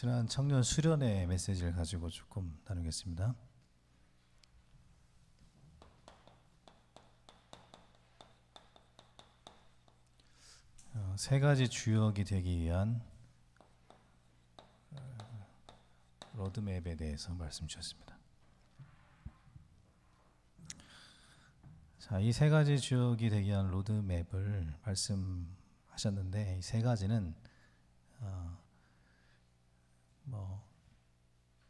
지난 청년 수련회 메시지를 가지고 조금 나누겠습니다. 세 가지 주역이 되기 위한 로드맵에 대해서 말씀 주셨습니다. 자, 이 세 가지 주역이 되기 위한 로드맵을 말씀하셨는데, 이 세 가지는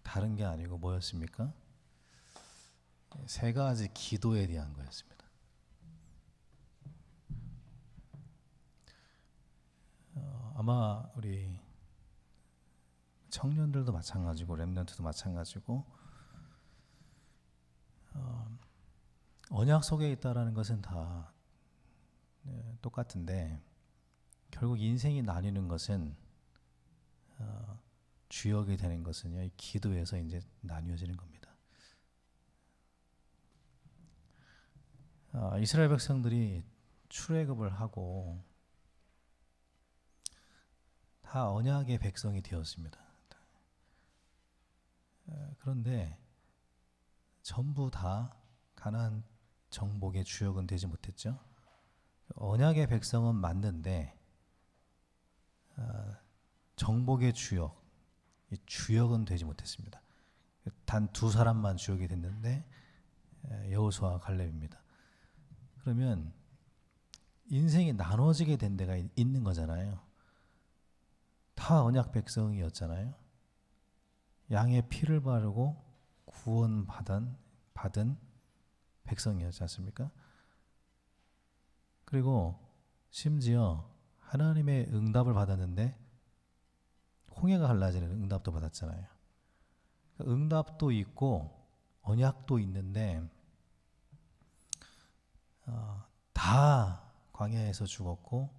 다른 게 아니고 뭐였습니까? 세 가지 기도에 대한 거였습니다. 아마 우리 청년들도 마찬가지고 렘넌트도 마찬가지고 언약 속에 있다라는 것은 다 똑같은데, 결국 인생이 나뉘는 것은 주역이 되는 것은요, 이 기도에서 이제 나뉘어지는 겁니다. 이스라엘 백성들이 출애굽을 하고 다 언약의 백성이 되었습니다. 그런데 전부 다 가나안 정복의 주역은 되지 못했죠. 언약의 백성은 맞는데 정복의 주역, 이 주역은 되지 못했습니다. 단 두 사람만 주역이 됐는데 여호수아와 갈렙입니다. 그러면 인생이 나눠지게 된 데가 있는 거잖아요. 다 언약 백성이었잖아요. 양의 피를 바르고 구원받은 백성이었지 않습니까? 그리고 심지어 하나님의 응답을 받았는데 홍해가 갈라지는 응답도 받았잖아요. 응답도 있고 언약도 있는데 다 광야에서 죽었고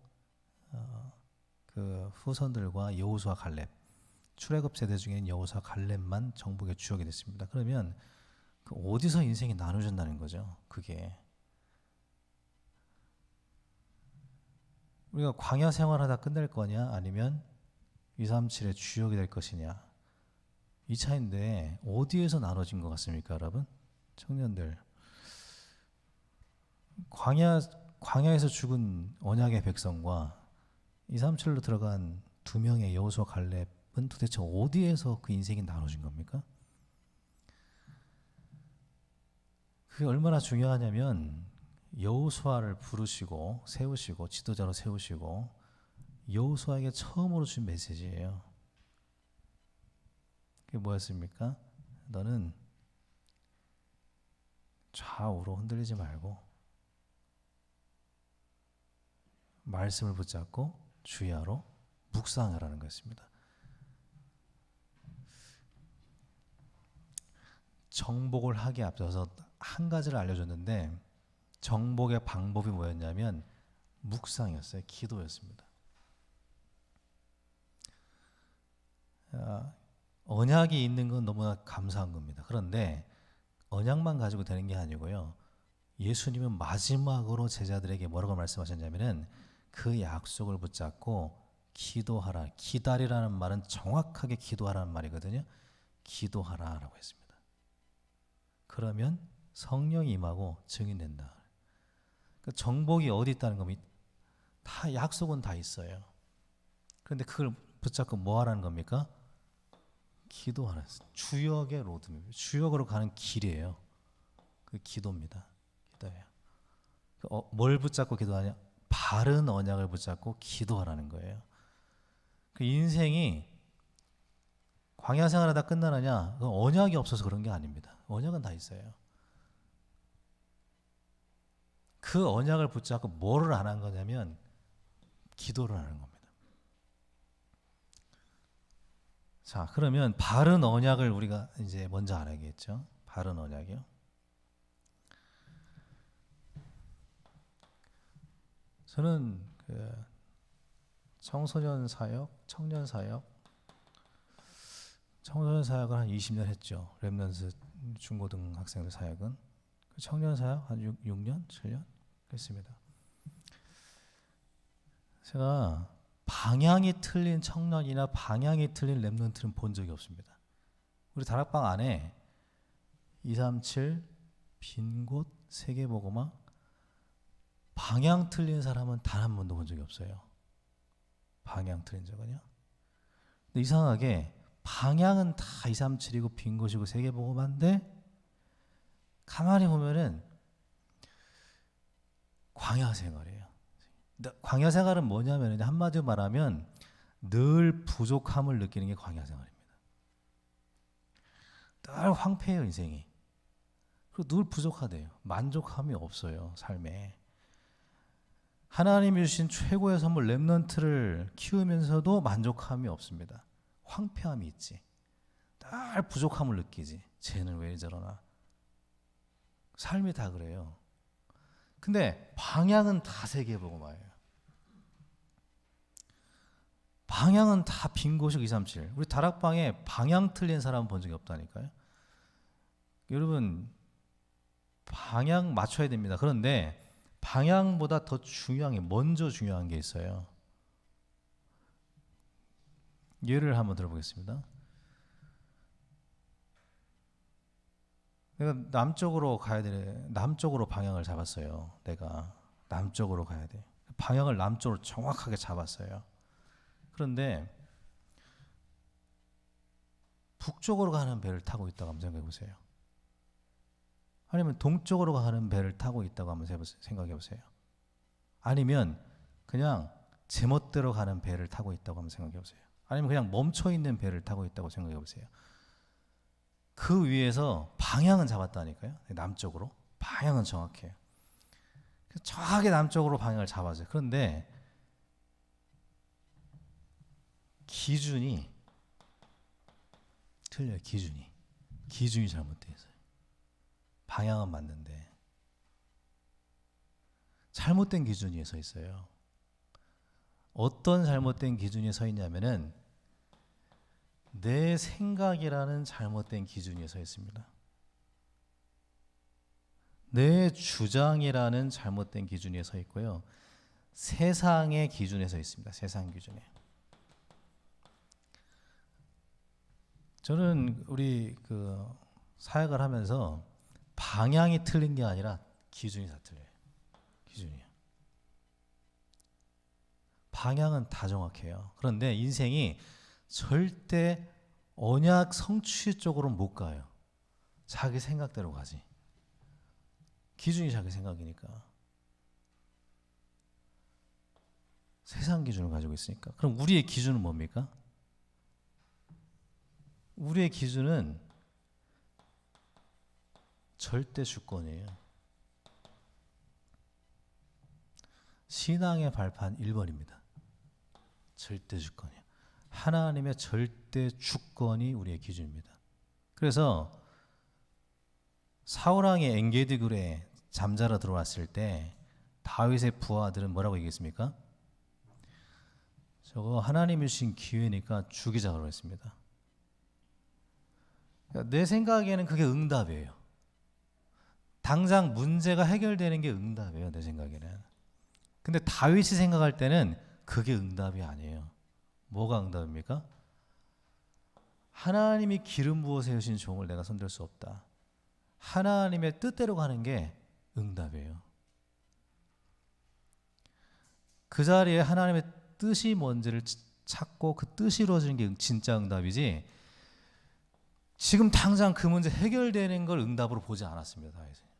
그 후손들과 여호수아 갈렙, 출애굽 세대 중엔 여호수아 갈렙만 정복의 주역이 됐습니다. 그러면 그 어디서 인생이 나눠진다는 거죠. 그게 우리가 광야 생활하다 끝낼 거냐, 아니면 237의 주역이 될 것이냐, 이 차인데 어디에서 나눠진 것 같습니까, 여러분? 청년들, 광야에서 죽은 언약의 백성과 237로 들어간 두 명의 여호수아 갈렙은 도대체 어디에서 그 인생이 나눠진 겁니까? 그게 얼마나 중요하냐면, 여호수아를 부르시고 세우시고 지도자로 세우시고 여호수아에게 처음으로 준 메시지예요. 그게 뭐였습니까? 너는 좌우로 흔들리지 말고 말씀을 붙잡고 주야로 묵상하라는 것입니다. 정복을 하기에 앞서서 한 가지를 알려줬는데, 정복의 방법이 뭐였냐면 묵상이었어요. 기도였습니다. 언약이 있는 건 너무나 감사한 겁니다. 그런데 언약만 가지고 되는 게 아니고요, 예수님은 마지막으로 제자들에게 뭐라고 말씀하셨냐면은 그 약속을 붙잡고 기도하라. 기다리라는 말은 정확하게 기도하라는 말이거든요. 기도하라라고 했습니다. 그러면 성령이 임하고 증인된다. 그 정복이 어디 있다는 겁니까? 다 약속은 다 있어요. 그런데 그걸 붙잡고 뭐 하라는 겁니까? 기도하라. 주역의 로드맵, 주역으로 가는 길이에요. 그 기도입니다. 기도예요. 뭘 붙잡고 기도하냐? 바른 언약을 붙잡고 기도하라는 거예요. 그 인생이 광야 생활하다 끝나느냐? 그건 언약이 없어서 그런 게 아닙니다. 언약은 다 있어요. 그 언약을 붙잡고 뭐를 안 한 거냐면 기도를 하는 겁니다. 자, 그러면 바른 언약을 우리가 이제 먼저 알아야겠죠. 바른 언약이요. 저는 그 청소년 사역, 청년 사역을 한 20년 했죠. 렘넌트 중고등학생들 사역은. 청년 사역 한 6년, 7년 했습니다. 제가 방향이 틀린 청년이나 방향이 틀린 랩런트는 본 적이 없습니다. 우리 다락방 안에 237 빈 곳 세계보고마 방향 틀린 사람은 단 한 번도 본 적이 없어요. 방향 틀린 적은요. 근데 이상하게 방향은 다 237이고 빈 곳이고 세계보고마인데 가만히 보면은 광야 생활이에요. 광야 생활은 뭐냐면 한마디로 말하면 늘 부족함을 느끼는 게 광야 생활입니다. 늘 황폐해요, 인생이. 그리고 늘 부족하대요. 만족함이 없어요, 삶에. 하나님이 주신 최고의 선물 렘넌트를 키우면서도 만족함이 없습니다. 황폐함이 있지. 늘 부족함을 느끼지. 쟤는 왜 저러나. 삶이 다 그래요. 근데 방향은 다 세계보고마예요. 방향은 다 빈 곳이 237. 우리 다락방에 방향 틀린 사람 본 적이 없다니까요. 여러분 방향 맞춰야 됩니다. 그런데 방향보다 더 중요한 게 먼저 중요한 게 있어요. 예를 한번 들어보겠습니다. 내가 남쪽으로 가야 돼. 남쪽으로 방향을 잡았어요. 내가 남쪽으로 가야 돼. 방향을 남쪽으로 정확하게 잡았어요. 그런데 북쪽으로 가는 배를 타고 있다고 한번 생각해 보세요. 아니면 동쪽으로 가는 배를 타고 있다고 한번 생각해 보세요. 아니면 그냥 제멋대로 가는 배를 타고 있다고 한번 생각해 보세요. 아니면 그냥 멈춰 있는 배를 타고 있다고 생각해 보세요. 그 위에서 방향은 잡았다니까요. 남쪽으로. 방향은 정확해요. 정확하게 남쪽으로 방향을 잡았어요. 그런데 기준이 틀려요. 기준이 잘못되어 있어요. 방향은 맞는데 잘못된 기준이 서 있어요. 어떤 잘못된 기준이 서 있냐면은 내 생각이라는 잘못된 기준이 서 있습니다. 내 주장이라는 잘못된 기준이 서 있고요. 세상의 기준에 서 있습니다. 세상 기준에. 저는 우리 사역을 하면서 방향이 틀린 게 아니라 기준이 다 틀려요. 기준이요. 방향은 다 정확해요. 그런데 인생이 절대 언약 성취 쪽으로 못 가요. 자기 생각대로 가지. 기준이 자기 생각이니까. 세상 기준을 가지고 있으니까. 그럼 우리의 기준은 뭡니까? 우리의 기준은 절대 주권이에요. 신앙의 발판 1번입니다. 절대 주권이에요. 하나님의 절대 주권이 우리의 기준입니다. 그래서 사울왕이 엔게디굴에 잠자러 들어왔을 때 다윗의 부하들은 뭐라고 얘기했습니까? 저거 하나님이 주신 기회니까 죽이자고 했습니다. 내 생각에는 그게 응답이에요. 당장 문제가 해결되는 게 응답이에요. 내 생각에는. 근데 다윗이 생각할 때는 그게 응답이 아니에요. 뭐가 응답입니까? 하나님이 기름 부어 세우신 종을 내가 손댈 수 없다. 하나님의 뜻대로 가는 게 응답이에요. 그 자리에 하나님의 뜻이 뭔지를 찾고 그 뜻이 이루어지는 게 진짜 응답이지, 지금 당장 그 문제 해결되는 걸 응답으로 보지 않았습니다. 다윗은.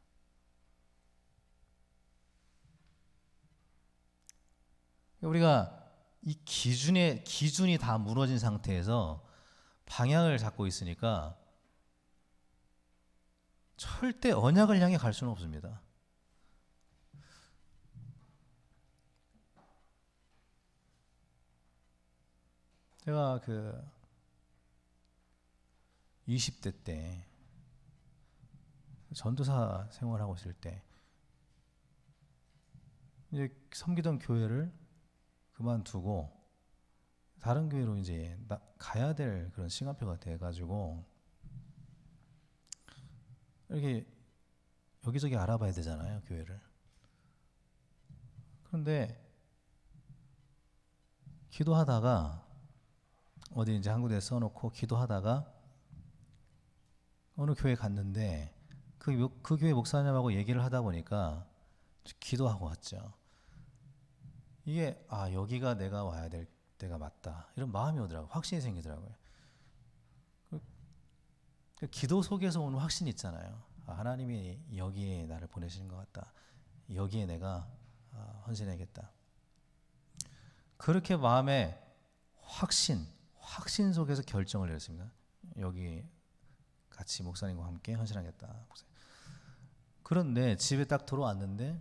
우리가 이 기준이 다 무너진 상태에서 방향을 잡고 있으니까 절대 언약을 향해 갈 수는 없습니다. 제가 20대 때 전도사 생활하고 있을 때 이제 섬기던 교회를 그만두고 다른 교회로 이제 가야 될 그런 시간표가 돼가지고 이렇게 여기저기 알아봐야 되잖아요, 교회를. 그런데 기도하다가 어디 이제 한국에 써놓고 기도하다가 어느 교회 갔는데 그 교회 목사님하고 얘기를 하다 보니까 기도하고 왔죠. 이게 여기가 내가 와야 될 때가 맞다 이런 마음이 오더라고요. 확신이 생기더라고요. 그 기도 속에서 오는 확신이 있잖아요. 하나님이 여기에 나를 보내시는 것 같다. 여기에 내가 헌신해야겠다. 그렇게 마음에 확신 속에서 결정을 내렸습니다. 여기 같이 목사님과 함께 헌신하겠다. 그런데 집에 딱 들어왔는데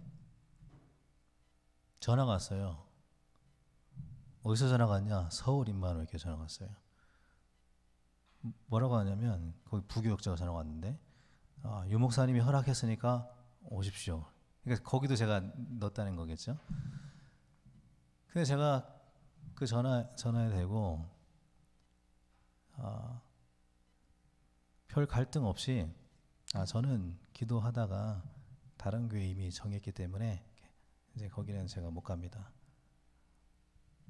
전화가 왔어요. 어디서 전화가 왔냐? 서울 임마누엘교회 전화가 왔어요. 뭐라고 하냐면 거기 부교역자가 전화가 왔는데 유 목사님이 허락했으니까 오십시오. 그러니까 거기도 제가 넣었다는 거겠죠. 그래서 제가 그 전화에 대고 별 갈등 없이 저는 기도하다가 다른 교회 이미 정했기 때문에 이제 거기는 제가 못 갑니다.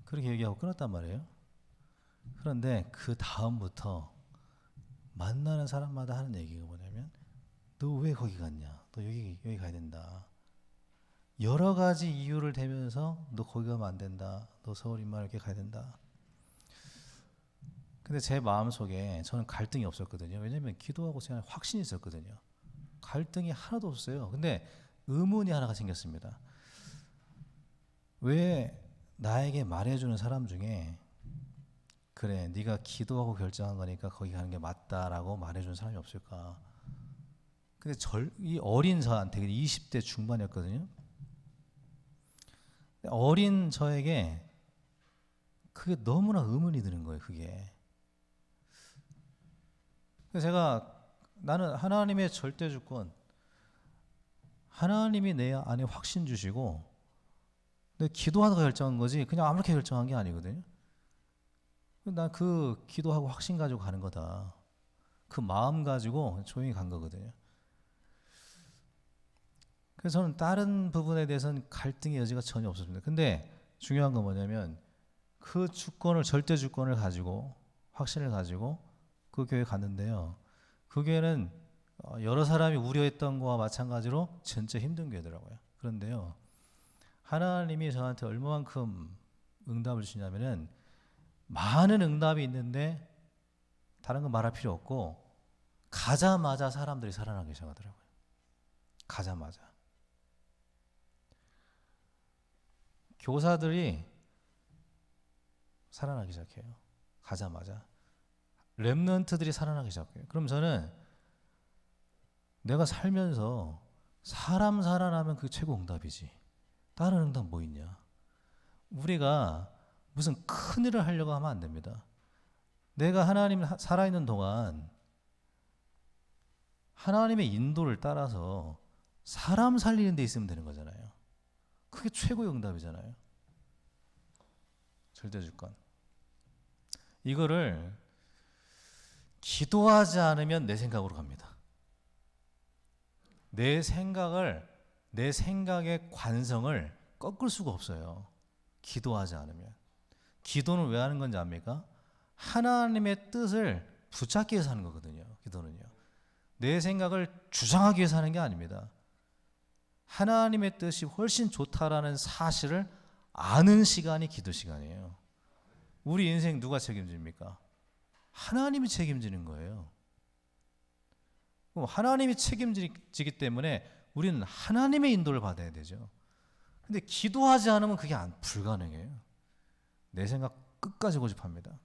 그렇게 얘기하고 끊었단 말이에요. 그런데 그 다음부터 만나는 사람마다 하는 얘기가 뭐냐면 너 왜 거기 갔냐? 너 여기 가야 된다. 여러 가지 이유를 대면서 너 거기 가면 안 된다. 너 서울 임마누엘교회 가야 된다. 근데 제 마음속에 저는 갈등이 없었거든요. 왜냐하면 기도하고 제가 확신이 있었거든요. 갈등이 하나도 없어요. 근데 의문이 하나가 생겼습니다. 왜 나에게 말해주는 사람 중에 그래 네가 기도하고 결정한 거니까 거기 가는 게 맞다라고 말해주는 사람이 없을까? 근데 이 어린 저한테 20대 중반이었거든요. 어린 저에게 그게 너무나 의문이 드는 거예요. 그게. 그래서 나는 하나님의 절대 주권, 하나님이 내 안에 확신 주시고 내가 기도하다가 결정한 거지 그냥 아무렇게 결정한 게 아니거든요. 난 그 기도하고 확신 가지고 가는 거다. 그 마음 가지고 조용히 간 거거든요. 그래서 저는 다른 부분에 대해서는 갈등의 여지가 전혀 없었습니다. 근데 중요한 건 뭐냐면 그 주권을 절대 주권을 가지고 확신을 가지고 그 교회에 갔는데요. 그 교회는 여러 사람이 우려했던 거와 마찬가지로 진짜 힘든 교회더라고요. 그런데요. 하나님이 저한테 얼마만큼 응답을 주시냐면은 많은 응답이 있는데 다른 건 말할 필요 없고 가자마자 사람들이 살아나기 시작하더라고요. 가자마자. 교사들이 살아나기 시작해요. 가자마자. 렘넌트들이 살아나기 시작해요. 그럼 저는 내가 살면서 사람 살아나면 그게 최고 응답이지. 다른 응답 뭐 있냐. 우리가 무슨 큰 일을 하려고 하면 안 됩니다. 내가 하나님 살아있는 동안 하나님의 인도를 따라서 사람 살리는 데 있으면 되는 거잖아요. 그게 최고의 응답이잖아요. 절대주권. 이거를 기도하지 않으면 내 생각으로 갑니다. 내 생각의 관성을 꺾을 수가 없어요. 기도하지 않으면. 기도는 왜 하는 건지 압니까? 하나님의 뜻을 붙잡기 위해서 하는 거거든요. 기도는요. 내 생각을 주장하기 위해서 하는 게 아닙니다. 하나님의 뜻이 훨씬 좋다라는 사실을 아는 시간이 기도 시간이에요. 우리 인생 누가 책임집니까? 하나님이 책임지는 거예요. 하나님이 책임지기 때문에 우리는 하나님의 인도를 받아야 되죠. 근데 기도하지 않으면 그게 불가능해요. 내 생각 끝까지 고집합니다.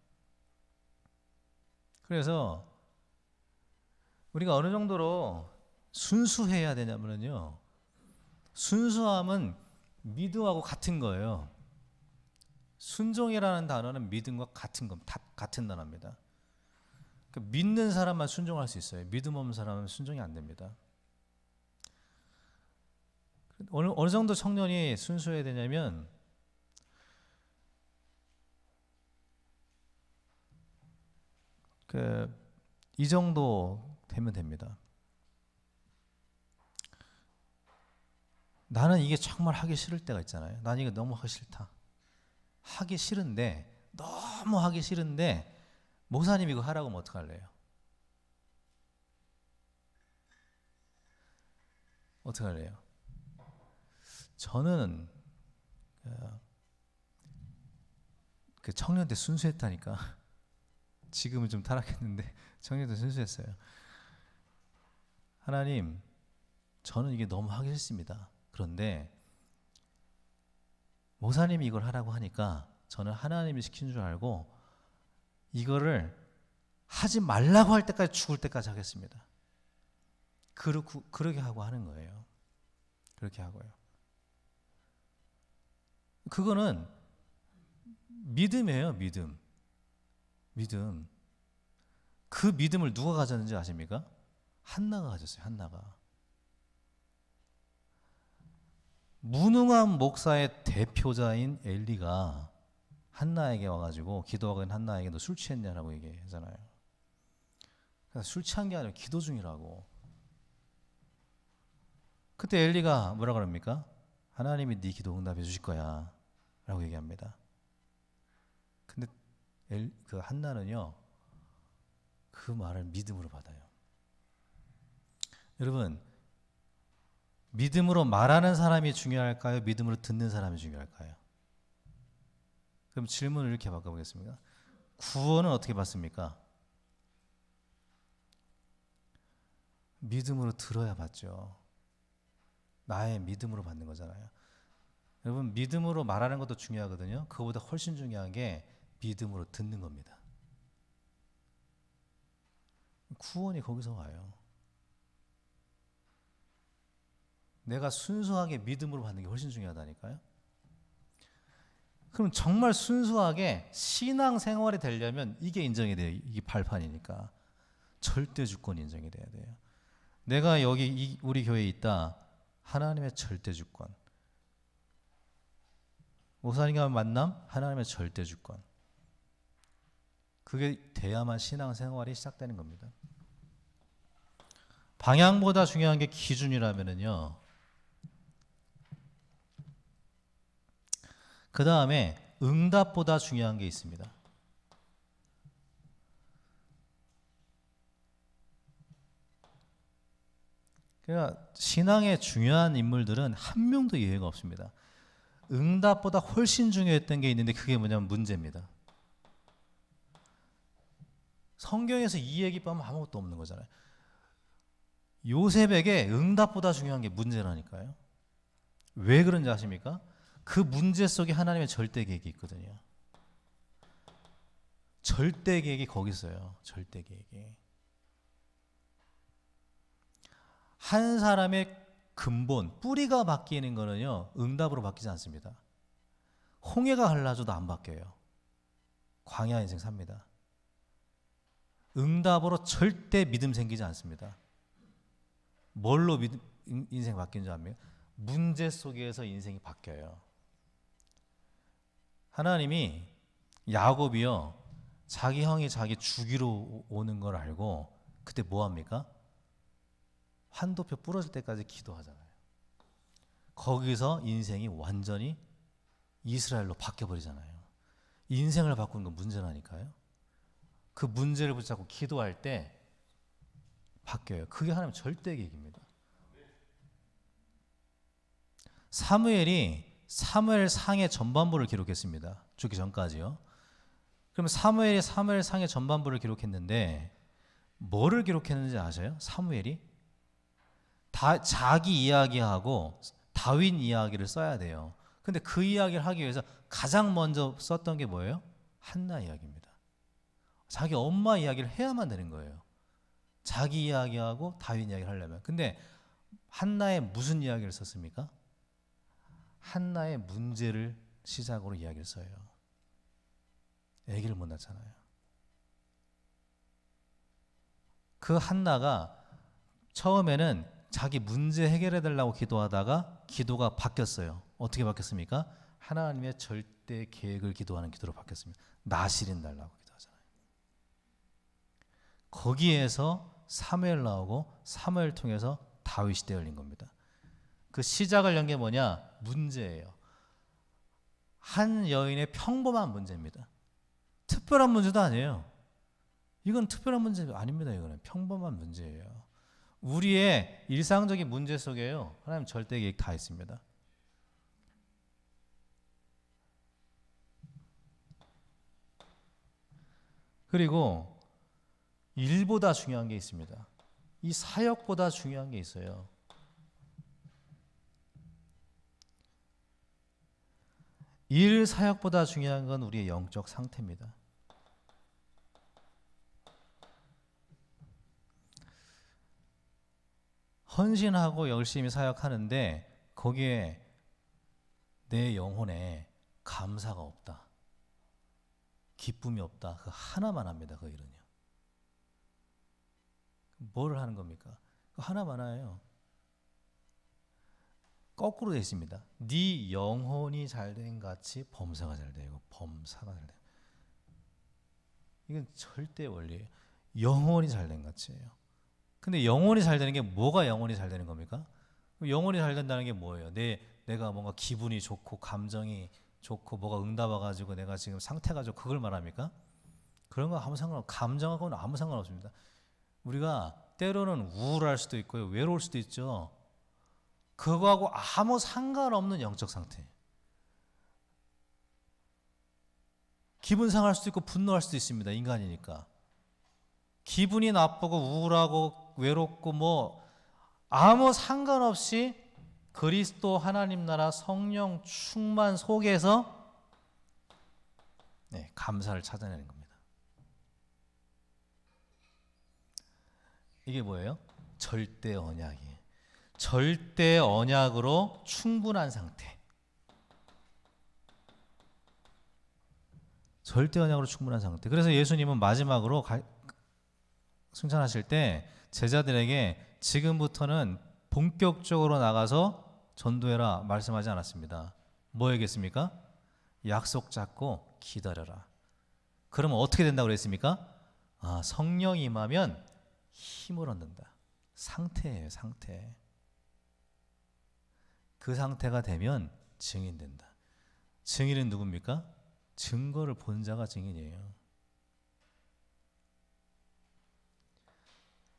그래서 우리가 어느 정도로 순수해야 되냐면요. 순수함은 믿음하고 같은 거예요. 순종이라는 단어는 믿음과 같은 단어입니다. 그러니까 믿는 사람만 순종할 수 있어요. 믿음 없는 사람은 순종이 안 됩니다. 어느 정도 청년이 순수해야 되냐면 이 정도 되면 됩니다. 나는 이게 정말 하기 싫을 때가 있잖아요. 난 이거 너무 하기 싫다. 하기 싫은데, 너무 하기 싫은데 목사님 이거 하라고 하면 어떡할래요? 어떡할래요? 저는 그 청년 때 순수했다니까. 지금은 좀 타락했는데 청년 때 순수했어요. 하나님, 저는 이게 너무 하기 싫습니다. 그런데 목사님이 이걸 하라고 하니까 저는 하나님이 시킨 줄 알고 이거를 하지 말라고 할 때까지, 죽을 때까지 하겠습니다. 그렇게 하고 하는 거예요. 그렇게 하고요. 그거는 믿음이에요. 믿음. 그 믿음을 누가 가졌는지 아십니까? 한나가 가졌어요. 한나가. 무능한 목사의 대표자인 엘리가 한나에게 와가지고 기도하고 있는 한나에게 너 술 취했냐라고 얘기하잖아요. 그래서 술 취한 게 아니라 기도 중이라고. 그때 엘리가 뭐라 그럽니까? 하나님이 네 기도 응답해 주실 거야 라고 얘기합니다. 근데 그 한나는요, 그 말을 믿음으로 받아요. 여러분, 믿음으로 말하는 사람이 중요할까요? 믿음으로 듣는 사람이 중요할까요? 그럼 질문을 이렇게 바꿔보겠습니다. 구원은 어떻게 받습니까? 믿음으로 들어야 받죠. 나의 믿음으로 받는 거잖아요. 여러분, 믿음으로 말하는 것도 중요하거든요. 그거보다 훨씬 중요한 게 믿음으로 듣는 겁니다. 구원이 거기서 와요. 내가 순수하게 믿음으로 받는 게 훨씬 중요하다니까요. 그럼 정말 순수하게 신앙 생활이 되려면 이게 인정이 돼요. 이게 발판이니까. 절대 주권이 인정이 돼야 돼요. 내가 여기 우리 교회에 있다. 하나님의 절대 주권. 목사님과 만남, 하나님의 절대 주권. 그게 돼야만 신앙 생활이 시작되는 겁니다. 방향보다 중요한 게 기준이라면은요. 그 다음에 응답보다 중요한 게 있습니다. 그러니까 신앙의 중요한 인물들은 한 명도 예외가 없습니다. 응답보다 훨씬 중요했던 게 있는데 그게 뭐냐면 문제입니다. 성경에서 이 얘기 빼면 아무것도 없는 거잖아요. 요셉에게 응답보다 중요한 게 문제라니까요. 왜 그런지 아십니까? 그 문제 속에 하나님의 절대 계획이 있거든요. 절대 계획이 거기 있어요. 절대 계획이. 한 사람의 근본, 뿌리가 바뀌는 거는요, 응답으로 바뀌지 않습니다. 홍해가 갈라져도 안 바뀌어요. 광야 인생 삽니다. 응답으로 절대 믿음 생기지 않습니다. 뭘로 인생 바뀌는 줄 압니까? 문제 속에서 인생이 바뀌어요. 하나님이 야곱이요, 자기 형이 자기 죽이러 오는 걸 알고 그때 뭐 합니까? 환도표 부러질 때까지 기도하잖아요. 거기서 인생이 완전히 이스라엘로 바뀌어버리잖아요. 인생을 바꾸는 건 문제라니까요. 그 문제를 붙잡고 기도할 때 바뀌어요. 그게 하나님 절대 계획입니다. 사무엘이 사무엘상의 전반부를 기록했습니다. 죽기 전까지요. 그럼 사무엘이 사무엘상의 전반부를 기록했는데 뭐를 기록했는지 아세요? 사무엘이 자기 이야기하고 다윗 이야기를 써야 돼요. 근데 그 이야기를 하기 위해서 가장 먼저 썼던 게 뭐예요? 한나 이야기입니다. 자기 엄마 이야기를 해야만 되는 거예요. 자기 이야기하고 다윗 이야기를 하려면. 근데 한나의 무슨 이야기를 썼습니까? 한나의 문제를 시작으로 이야기를 써요. 아기를 못 낳잖아요. 그 한나가 처음에는 자기 문제 해결해 달라고 기도하다가 기도가 바뀌었어요. 어떻게 바뀌었습니까? 하나님의 절대 계획을 기도하는 기도로 바뀌었습니다. 나실인 달라고 기도하잖아요. 거기에서 사무엘 나오고 사무엘 통해서 다윗 시대 열린 겁니다. 그 시작을 연 게 뭐냐? 문제예요. 한 여인의 평범한 문제입니다. 특별한 문제도 아니에요. 이건 특별한 문제 아닙니다. 이거는 평범한 문제예요. 우리의 일상적인 문제 속에요, 하나님 절대 계획 다 있습니다. 그리고 일보다 중요한 게 있습니다. 이 사역보다 중요한 게 있어요. 일 사역보다 중요한 건 우리의 영적 상태입니다. 헌신하고 열심히 사역하는데 거기에 내 영혼에 감사가 없다, 기쁨이 없다, 그 하나만 합니다. 그 일은요. 뭘 하는 겁니까? 그 하나만 해요. 거꾸로 되어 있습니다. 네 영혼이 잘된 같이 범사가 잘되고 범사가 잘되고. 이건 절대 원리예요. 영혼이 잘된 같이예요. 근데 영혼이 잘되는 게 뭐가 영혼이 잘되는 겁니까? 영혼이 잘된다는 게 뭐예요? 내가 뭔가 기분이 좋고 감정이 좋고 뭐가 응답 와가지고 내가 지금 상태가 좋고 그걸 말합니까? 그런 거 아무 상관없고, 감정하고는 아무 상관없습니다. 우리가 때로는 우울할 수도 있고요, 외로울 수도 있죠. 그거하고 아무 상관없는 영적 상태. 기분 상할 수도 있고 분노할 수도 있습니다. 인간이니까. 기분이 나쁘고 우울하고 외롭고 뭐 아무 상관없이 그리스도 하나님 나라 성령 충만 속에서 감사를 찾아내는 겁니다. 이게 뭐예요? 절대 언약이에요. 절대 언약으로 충분한 상태. 절대 언약으로 충분한 상태. 그래서 예수님은 마지막으로 승천하실 때 제자들에게 지금부터는 본격적으로 나가서 전도해라 말씀하지 않았습니다. 뭐 얘기했습니까? 약속 잡고 기다려라. 그러면 어떻게 된다고 그랬습니까? 성령이 임하면 힘을 얻는다. 상태예요, 상태. 그 상태가 되면 증인된다. 증인은 누굽니까? 증거를 본 자가 증인이에요.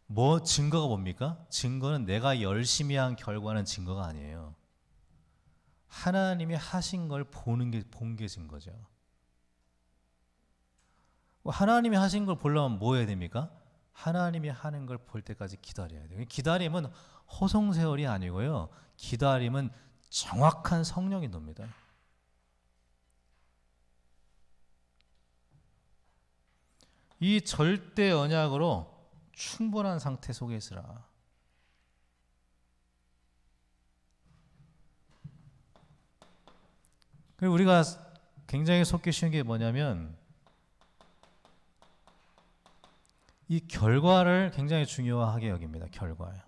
뭐 증거가 뭡니까? 증거는 내가 열심히 한 결과는 증거가 아니에요. 하나님이 하신 걸 본 게 증거죠. 하나님이 하신 걸 보려면 뭐 해야 됩니까? 하나님이 하는 걸 볼 때까지 기다려야 돼요. 기다림은 허송세월이 아니고요, 기다림은 정확한 성령 인도입니다. 이 절대 언약으로 충분한 상태 속에 있으라. 그리고 우리가 굉장히 속기 쉬운 게 뭐냐면 이 결과를 굉장히 중요하게 여깁니다. 결과요.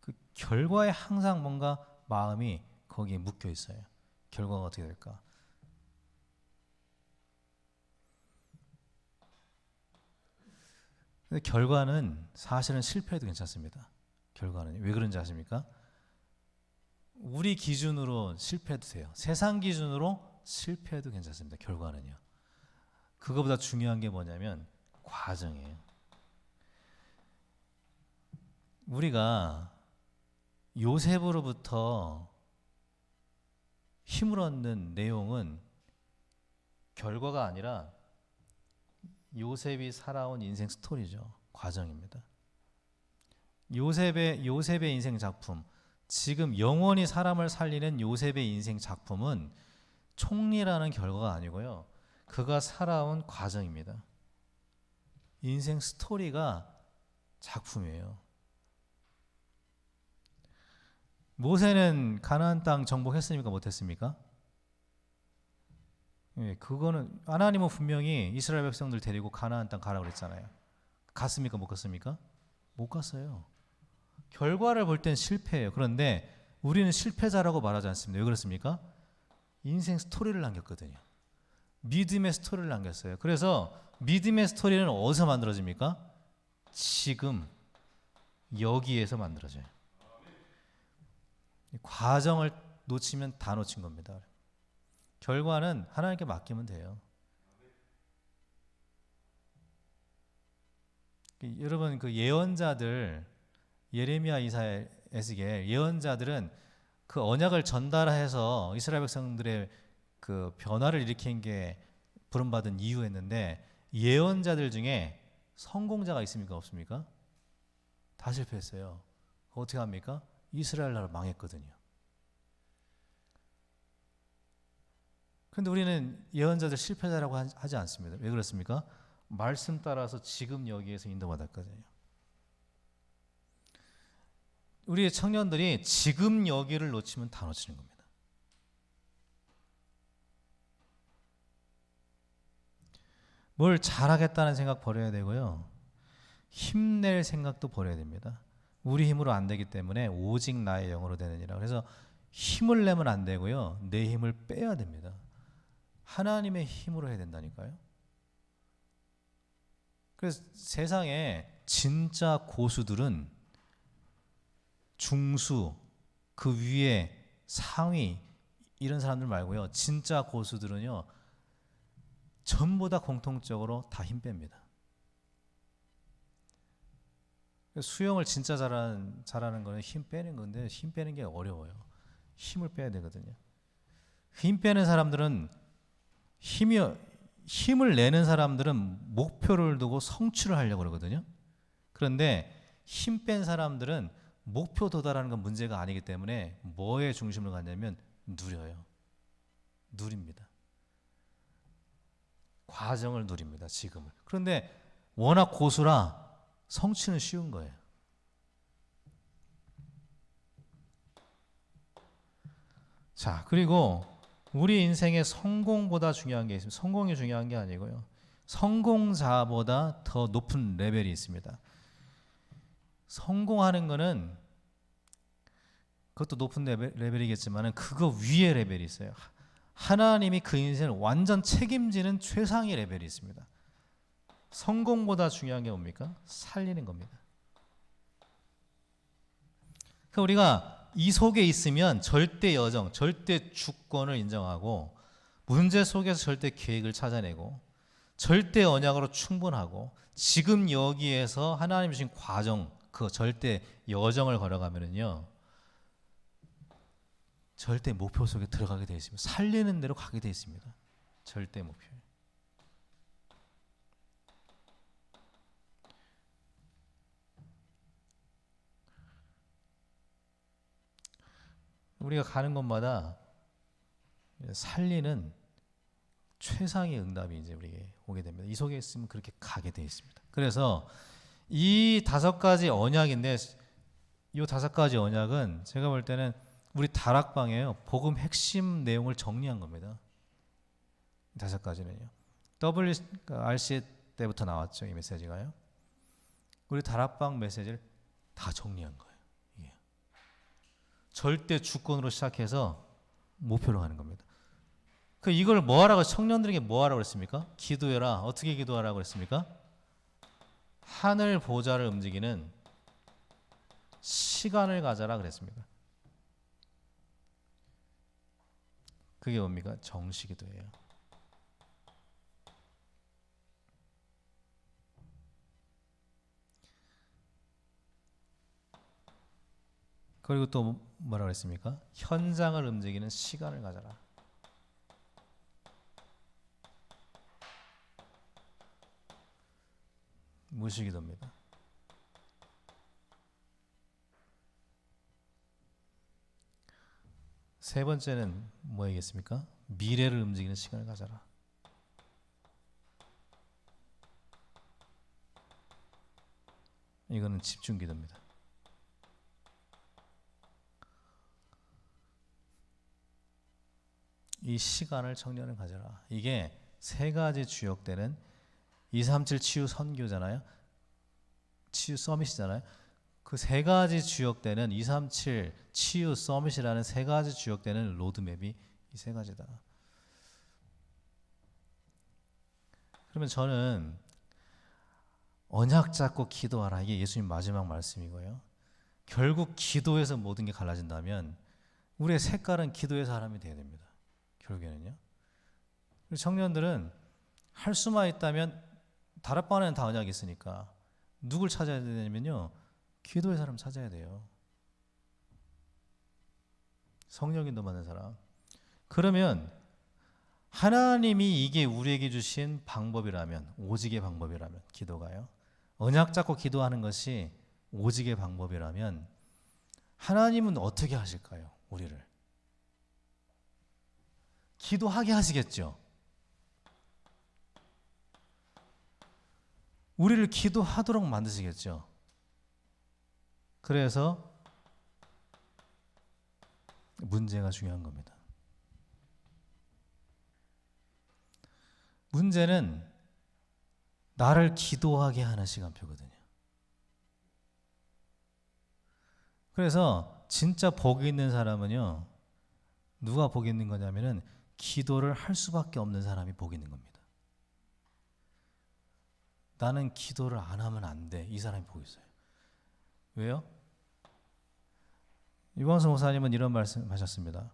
그 결과에 항상 뭔가 마음이 거기에 묶여 있어요. 결과가 어떻게 될까? 근데 결과는 사실은 실패해도 괜찮습니다. 결과는 왜 그런지 아십니까? 우리 기준으로 실패해도 돼요. 세상 기준으로 실패해도 괜찮습니다. 결과는요. 그거보다 중요한 게 뭐냐면 과정이에요. 우리가 요셉으로부터 힘을 얻는 내용은 결과가 아니라 요셉이 살아온 인생 스토리죠. 과정입니다. 요셉의 인생 작품, 지금 영원히 사람을 살리는 요셉의 인생 작품은 총리라는 결과가 아니고요, 그가 살아온 과정입니다. 인생 스토리가 작품이에요. 모세는 가나안 땅 정복했습니까? 못했습니까? 그거는 하나님은 분명히 이스라엘 백성들 데리고 가나안 땅 가라고 그랬잖아요. 갔습니까? 못 갔습니까? 못 갔어요. 결과를 볼 땐 실패예요. 그런데 우리는 실패자라고 말하지 않습니다. 왜 그렇습니까? 인생 스토리를 남겼거든요. 믿음의 스토리를 남겼어요. 그래서 믿음의 스토리는 어디서 만들어집니까? 지금 여기에서 만들어져요. 과정을 놓치면 다 놓친 겁니다. 결과는 하나님께 맡기면 돼요. 여러분 그 예언자들 예레미야, 이사야, 에스겔 예언자들은 그 언약을 전달해서 이스라엘 백성들의 그 변화를 일으킨 게 부름받은 이유였는데 예언자들 중에 성공자가 있습니까? 없습니까? 다 실패했어요. 어떻게 합니까? 이스라엘 나라 망했거든요. 그런데 우리는 예언자들 실패자라고 하지 않습니다. 왜 그렇습니까? 말씀 따라서 지금 여기에서 인도받았거든요. 우리의 청년들이 지금 여기를 놓치면 다 놓치는 겁니다. 뭘 잘하겠다는 생각 버려야 되고요. 힘낼 생각도 버려야 됩니다. 우리 힘으로 안 되기 때문에 오직 나의 영으로 되느니라. 그래서 힘을 내면 안 되고요. 내 힘을 빼야 됩니다. 하나님의 힘으로 해야 된다니까요. 그래서 세상에 진짜 고수들은 중수, 그 위에 상위 이런 사람들 말고요. 진짜 고수들은요. 전부 다 공통적으로 다 힘 뺍니다. 수영을 진짜 잘하는 거는 힘 빼는 건데 힘 빼는 게 어려워요. 힘을 빼야 되거든요. 힘 빼는 사람들은 힘을 내는 사람들은 목표를 두고 성취를 하려고 그러거든요. 그런데 힘 뺀 사람들은 목표 도달하는 건 문제가 아니기 때문에 뭐에 중심을 갖냐면 누려요. 누립니다. 과정을 누립니다. 지금을. 그런데 워낙 고수라 성취는 쉬운 거예요. 자, 그리고 우리 인생의 성공보다 중요한 게 있습니다. 성공이 중요한 게 아니고요. 성공자보다 더 높은 레벨이 있습니다. 성공하는 거는 그것도 높은 레벨이겠지만 그거 위에 레벨이 있어요. 하나님이 그 인생을 완전 책임지는 최상의 레벨이 있습니다. 성공보다 중요한 게 뭡니까? 살리는 겁니다. 그러니까 우리가 이 속에 있으면 절대 여정, 절대 주권을 인정하고 문제 속에서 절대 계획을 찾아내고 절대 언약으로 충분하고 지금 여기에서 하나님 주신 과정, 그 절대 여정을 걸어가면은요 절대 목표 속에 들어가게 되어 있습니다. 살리는 대로 가게 되어 있습니다. 절대 목표. 우리가 가는 곳마다 살리는 최상의 응답이 이제 우리에게 오게 됩니다. 이 속에 있으면 그렇게 가게 되어 있습니다. 그래서 이 5가지 언약인데 이 5가지 언약은 제가 볼 때는 우리 다락방에요. 복음 핵심 내용을 정리한 겁니다. 5가지는요. WRC 때부터 나왔죠. 이 메시지가요. 우리 다락방 메시지를 다 정리한 거예요. 예. 절대 주권으로 시작해서 목표로 가는 겁니다. 이걸 뭐하라고 청년들에게 뭐하라고 그랬습니까? 기도해라. 어떻게 기도하라고 그랬습니까? 하늘 보좌를 움직이는 시간을 가져라 그랬습니다. 그게 뭡니까? 정시기도예요. 그리고 또 뭐라고 했습니까? 현장을 움직이는 시간을 가져라. 무시기도입니다. 세 번째는 뭐이겠습니까? 미래를 움직이는 시간을 가져라. 이거는 집중기도입니다. 이 시간을 청년을 가져라. 이게 3가지 주역되는 237 치유 선교잖아요. 치유 서밋이잖아요. 그 3가지 주역되는 237 치유 서밋이라는 3가지 주역되는 로드맵이 이 3가지다. 그러면 저는 언약 잡고 기도하라. 이게 예수님 마지막 말씀이고요. 결국 기도에서 모든 게 갈라진다면 우리의 색깔은 기도의 사람이 되어야 됩니다. 결국에는요. 청년들은 할 수만 있다면 다락방에는 다 언약이 있으니까 누굴 찾아야 되냐면요, 기도의 사람 찾아야 돼요. 성령 인도 받는 사람. 그러면 하나님이 이게 우리에게 주신 방법이라면, 오직의 방법이라면, 기도가요, 언약 잡고 기도하는 것이 오직의 방법이라면 하나님은 어떻게 하실까요? 우리를 기도하게 하시겠죠. 우리를 기도하도록 만드시겠죠. 그래서 문제가 중요한 겁니다. 문제는 나를 기도하게 하는 시간표거든요. 그래서 진짜 복이 있는 사람은요, 누가 복이 있는 거냐면은 기도를 할 수밖에 없는 사람이 복이 있는 겁니다. 나는 기도를 안 하면 안 돼, 이 사람이 복이 있어요. 왜요? 유광수 목사님은 이런 말씀하셨습니다.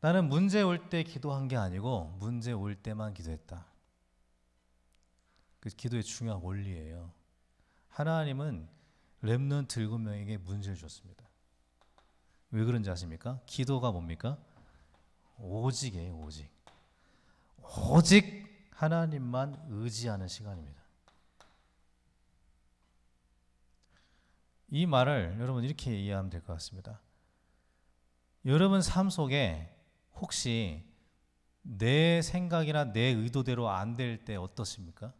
나는 문제 올 때 기도한 게 아니고 문제 올 때만 기도했다. 그 기도의 중요한 원리예요. 하나님은 렘넌트 7명에게 문제를 줬습니다. 왜 그런지 아십니까? 기도가 뭡니까? 오직이에요. 오직. 오직 하나님만 의지하는 시간입니다. 이 말을 여러분 이렇게 이해하면 될 것 같습니다. 여러분 삶 속에 혹시 내 생각이나 내 의도대로 안 될 때 어떻습니까?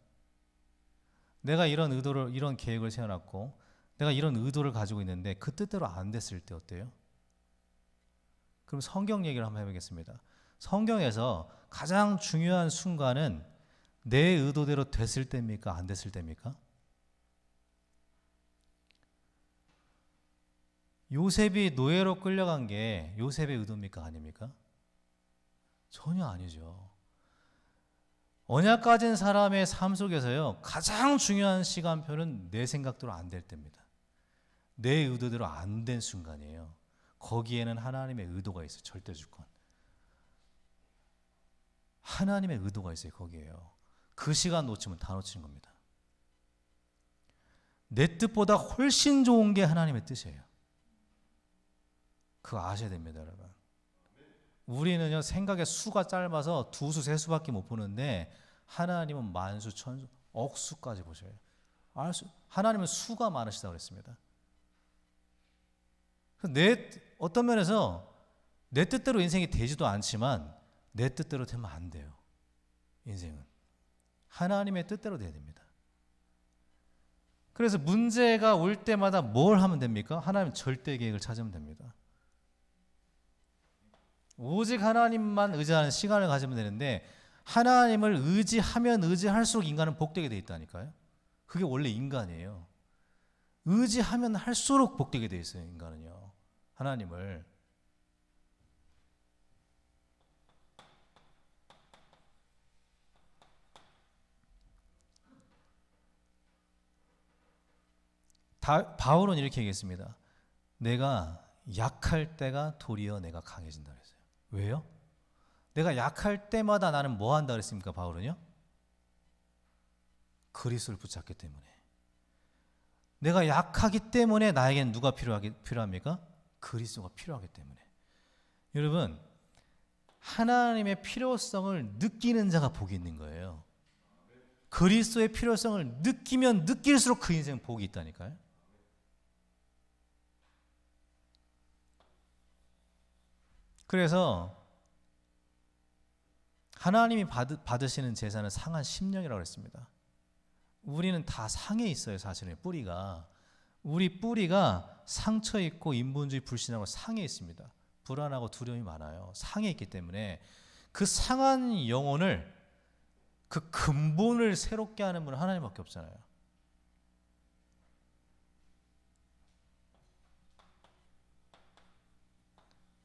내가 이런 의도를, 이런 계획을 세워놨고 내가 이런 의도를 가지고 있는데 그 뜻대로 안 됐을 때 어때요? 그럼 성경 얘기를 한번 해보겠습니다. 성경에서 가장 중요한 순간은 내 의도대로 됐을 때입니까? 안 됐을 때입니까? 요셉이 노예로 끌려간 게 요셉의 의도입니까? 아닙니까? 전혀 아니죠. 언약 가진 사람의 삶 속에서요, 가장 중요한 시간표는 내 생각대로 안 될 때입니다. 내 의도대로 안 된 순간이에요. 거기에는 하나님의 의도가 있어요. 절대 주권. 하나님의 의도가 있어요. 거기에요. 그 시간 놓치면 다 놓치는 겁니다. 내 뜻보다 훨씬 좋은 게 하나님의 뜻이에요. 그거 아셔야 됩니다, 여러분. 우리는요, 생각의 수가 짧아서 두 수, 세 수밖에 못 보는데 하나님은 만수, 천수, 억수까지 보셔요. 하나님은 수가 많으시다고 그랬습니다. 어떤 면에서 내 뜻대로 인생이 되지도 않지만 내 뜻대로 되면 안 돼요. 인생은 하나님의 뜻대로 돼야 됩니다. 그래서 문제가 올 때마다 뭘 하면 됩니까? 하나님 절대 계획을 찾으면 됩니다. 오직 하나님만 의지하는 시간을 가지면 되는데 하나님을 의지하면 의지할수록 인간은 복되게 돼 있다니까요. 그게 원래 인간이에요. 의지하면 할수록 복되게 돼 있어요. 인간은요. 하나님을. 바울은 이렇게 얘기했습니다. 내가 약할 때가 도리어 내가 강해진다 그랬어요. 왜요? 내가 약할 때마다 나는 뭐 한다 그랬습니까? 바울은요? 그리스도를 붙잡기 때문에. 내가 약하기 때문에 나에게는 누가 필요합니까? 그리스도가 필요하기 때문에. 여러분, 하나님의 필요성을 느끼는 자가 복이 있는 거예요. 그리스도의 필요성을 느끼면 느낄수록 그 인생 복이 있다니까요. 그래서 하나님이 받으시는 제사는 상한 심령이라고 했습니다. 우리는 다 상해 있어요. 사실은 뿌리가. 우리 뿌리가 상처 있고 인본주의 불신하고 상해 있습니다. 불안하고 두려움이 많아요. 상해 있기 때문에 그 상한 영혼을, 그 근본을 새롭게 하는 분은 하나님밖에 없잖아요.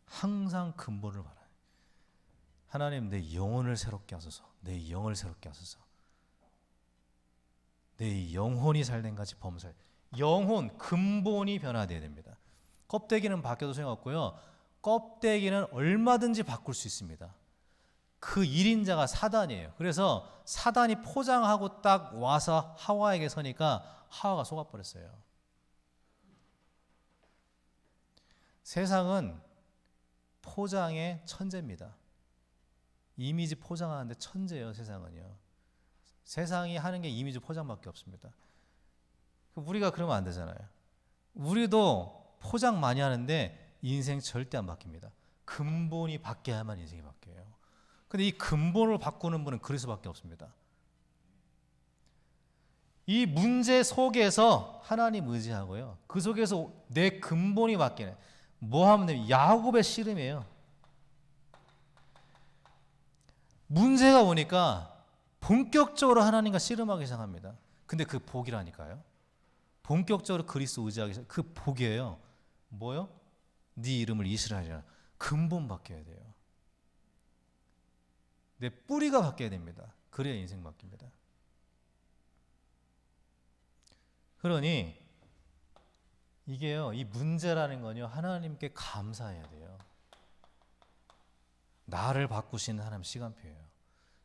항상 근본을 바라요. 하나님, 내 영혼을 새롭게 하소서. 내 영을 새롭게 하소서. 내 영혼이 살된 같이 범살. 영혼 근본이 변화되어야 됩니다. 껍데기는 바뀌어도 소용없고요. 껍데기는 얼마든지 바꿀 수 있습니다. 그 1인자가 사단이에요. 그래서 사단이 포장하고 딱 와서 하와에게 서니까 하와가 속아버렸어요. 세상은 포장의 천재입니다. 이미지 포장하는데 천재예요, 세상은요. 세상이 하는 게 이미지 포장밖에 없습니다. 우리가 그러면 안 되잖아요. 우리도 포장 많이 하는데 인생 절대 안 바뀝니다. 근본이 바뀌어야만 인생이 바뀌어요. 근데 이 근본을 바꾸는 분은 그리스도밖에 없습니다. 이 문제 속에서 하나님 의지하고요. 그 속에서 내 근본이 바뀌네. 뭐 하면 돼요? 야곱의 씨름이에요. 문제가 오니까 본격적으로 하나님과 씨름하기 시작합니다. 근데 그 복이라니까요. 본격적으로 그리스도 의지하기 시작. 그 복이에요. 뭐요? 네 이름을 이스라엘이라. 근본 바뀌어야 돼요. 내 뿌리가 바뀌어야 됩니다. 그래야 인생 바뀝니다. 그러니 이게요, 이 문제라는 건요, 하나님께 감사해야 돼요. 나를 바꾸시는 하나님 시간표예요.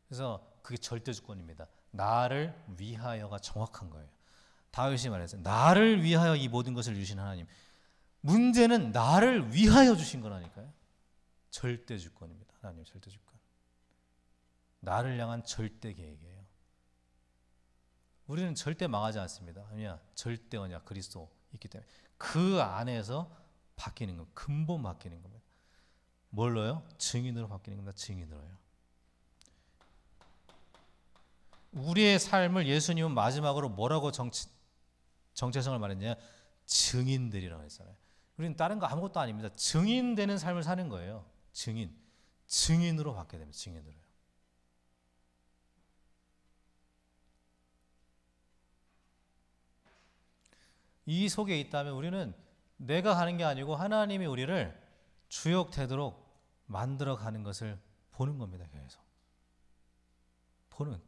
그래서 그게 절대주권입니다. 나를 위하여가 정확한 거예요. 다윗이 말했어요. 나를 위하여 이 모든 것을 주신 하나님. 문제는 나를 위하여 주신 거라니까요. 절대주권입니다. 하나님 절대주권. 나를 향한 절대 계획이에요. 우리는 절대 망하지 않습니다. 왜냐? 절대 언약 그리스도 있기 때문에 그 안에서 바뀌는 겁니다. 근본 바뀌는 겁니다. 뭘로요? 증인으로 바뀌는 겁니다. 증인으로요. 우리의 삶을 예수님은 마지막으로 뭐라고 정체성을 말했냐? 증인들이라고 했잖아요. 우리는 다른 거 아무것도 아닙니다. 증인되는 삶을 사는 거예요. 증인으로 바뀌어야 됩니다. 증인으로요. 이 속에 있다면 우리는 내가 하는 게 아니고 하나님이 우리를 주역되도록 만들어가는 것을 보는 겁니다. 계속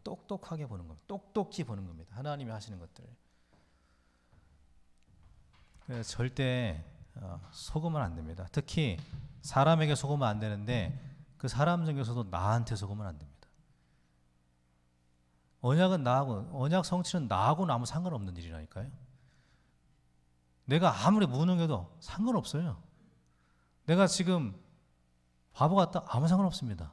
똑똑하게 보는 겁니다. 똑똑히 보는 겁니다. 하나님이 하시는 것들을. 그래서 절대 속으면 안 됩니다. 특히 사람에게 속으면 안 되는데 그 사람 중에서도 나한테 속으면 안 됩니다. 언약 성취는 나하고는 아무 상관없는 일이라니까요. 내가 아무리 무능해도 상관없어요. 내가 지금 바보 같다? 아무 상관없습니다.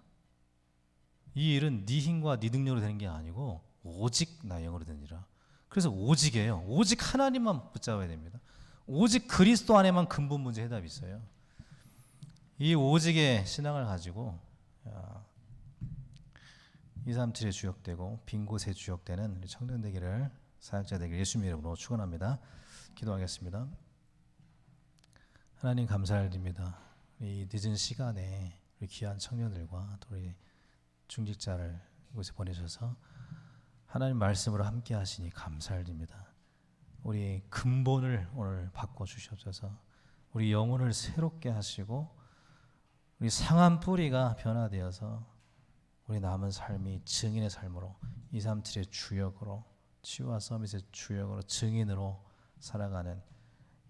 이 일은 네 힘과 네 능력으로 되는 게 아니고 오직 나의 영으로 되는 일이라. 그래서 오직이에요. 오직 하나님만 붙잡아야 됩니다. 오직 그리스도 안에만 근본 문제 해답이 있어요. 이 오직의 신앙을 가지고 237에 주역되고 빈 곳에 주역되는 우리 청년 되기를, 사역자 되기를 예수님의 이름으로 축원합니다. 기도하겠습니다. 하나님 감사드립니다. 이 늦은 시간에 우리 귀한 청년들과 또 우리 중직자를 이곳에 보내셔서 하나님 말씀으로 함께 하시니 감사드립니다. 우리 근본을 오늘 바꿔주시옵소서. 우리 영혼을 새롭게 하시고 우리 상한 뿌리가 변화되어서 우리 남은 삶이 증인의 삶으로 237의 주역으로 치유와 서밋의 주역으로 증인으로 살아가는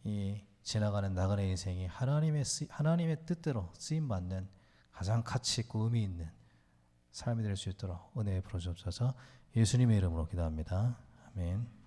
이 지나가는 나그네 인생이 하나님의 뜻대로 쓰임받는 가장 가치 있고 의미 있는 삶이 될 수 있도록 은혜에 부어주옵소서. 예수님의 이름으로 기도합니다. 아멘.